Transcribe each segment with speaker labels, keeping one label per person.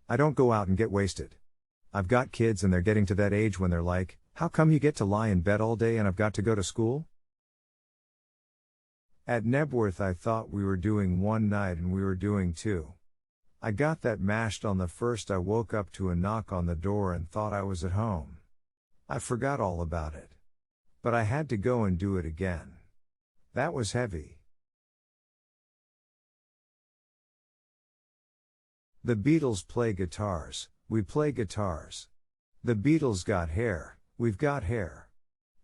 Speaker 1: I don't go out and get wasted. I've got kids and they're getting to that age when they're like, how come you get to lie in bed all day and I've got to go to school? At Nebworth I thought we were doing one night and we were doing two. I got that mashed on the first. I woke up to a knock on the door and thought I was at home. I forgot all about it. But I had to go and do it again. That was heavy. The Beatles play guitars, we play guitars. The Beatles got hair, we've got hair.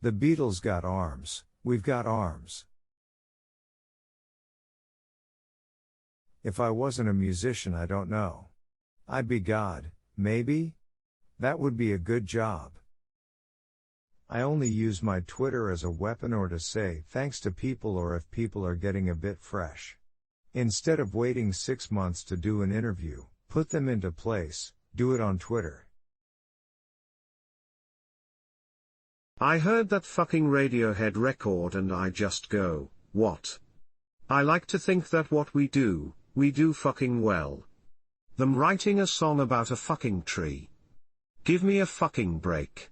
Speaker 1: The Beatles got arms, we've got arms. If I wasn't a musician, I don't know. I'd be God, maybe? That would be a good job. I only use my Twitter as a weapon or to say thanks to people or if people are getting a bit fresh. Instead of waiting 6 months to do an interview, put them into place, do it on Twitter.
Speaker 2: I heard that fucking Radiohead record and I just go, what? I like to think that what we do fucking well. Them writing a song about a fucking tree. Give me a fucking break.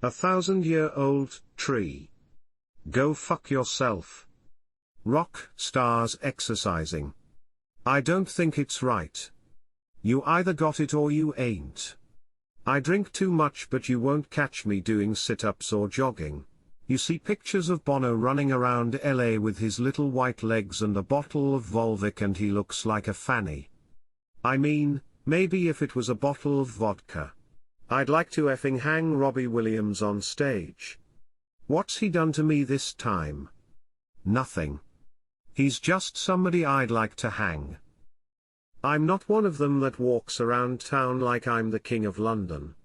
Speaker 2: 1,000-year-old tree. Go fuck yourself. Rock stars exercising. I don't think it's right. You either got it or you ain't. I drink too much but you won't catch me doing sit-ups or jogging. You see pictures of Bono running around LA with his little white legs and a bottle of Volvic and he looks like a fanny. I mean, maybe if it was a bottle of vodka. I'd like to effing hang Robbie Williams on stage. What's he done to me this time? Nothing. He's just somebody I'd like to hang. I'm not one of them that walks around town like I'm the king of London.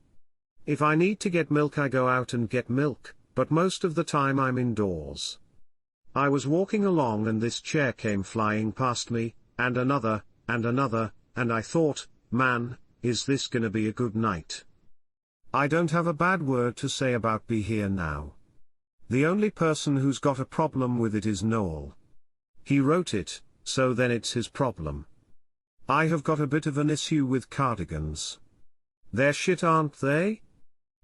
Speaker 2: If I need to get milk I go out and get milk, but most of the time I'm indoors. I was walking along and this chair came flying past me, and another, and I thought, man, is this gonna be a good night? I don't have a bad word to say about Be Here Now. The only person who's got a problem with it is Noel. He wrote it, so then it's his problem. I have got a bit of an issue with cardigans. They're shit, aren't they?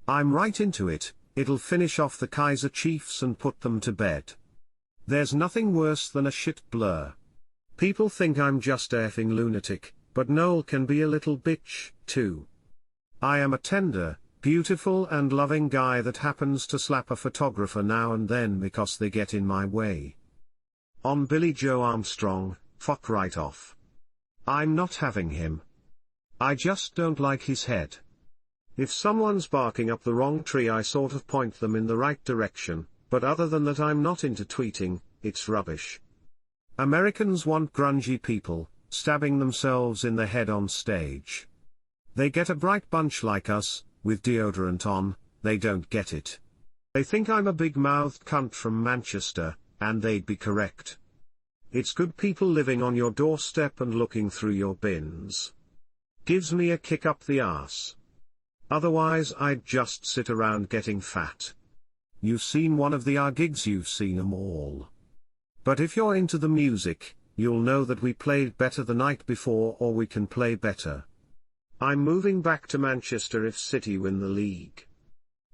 Speaker 2: I'm right into it. It'll finish off the Kaiser Chiefs and put them to bed. There's nothing worse than a shit blur. People think I'm just a effing lunatic, but Noel can be a little bitch, too. I am a tender, beautiful and loving guy that happens to slap a photographer now and then because they get in my way. On Billy Joe Armstrong, fuck right off. I'm not having him. I just don't like his head. If someone's barking up the wrong tree I sort of point them in the right direction, but other than that I'm not into tweeting, it's rubbish. Americans want grungy people, stabbing themselves in the head on stage. They get a bright bunch like us, with deodorant on, they don't get it. They think I'm a big-mouthed cunt from Manchester, and they'd be correct. It's good people living on your doorstep and looking through your bins. Gives me a kick up the arse. Otherwise I'd just sit around getting fat. You've seen one of our gigs, you've seen them all. But if you're into the music, you'll know that we played better the night before or we can play better. I'm moving back to Manchester if City win the league.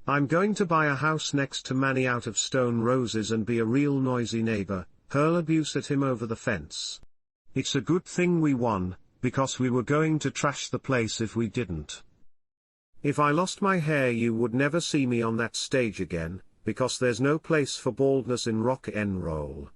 Speaker 2: I'm going to buy a house next to Manny out of Stone Roses and be a real noisy neighbor, hurl abuse at him over the fence. It's a good thing we won, because we were going to trash the place if we didn't. If I lost my hair you would never see me on that stage again, because there's no place for baldness in rock 'n' roll.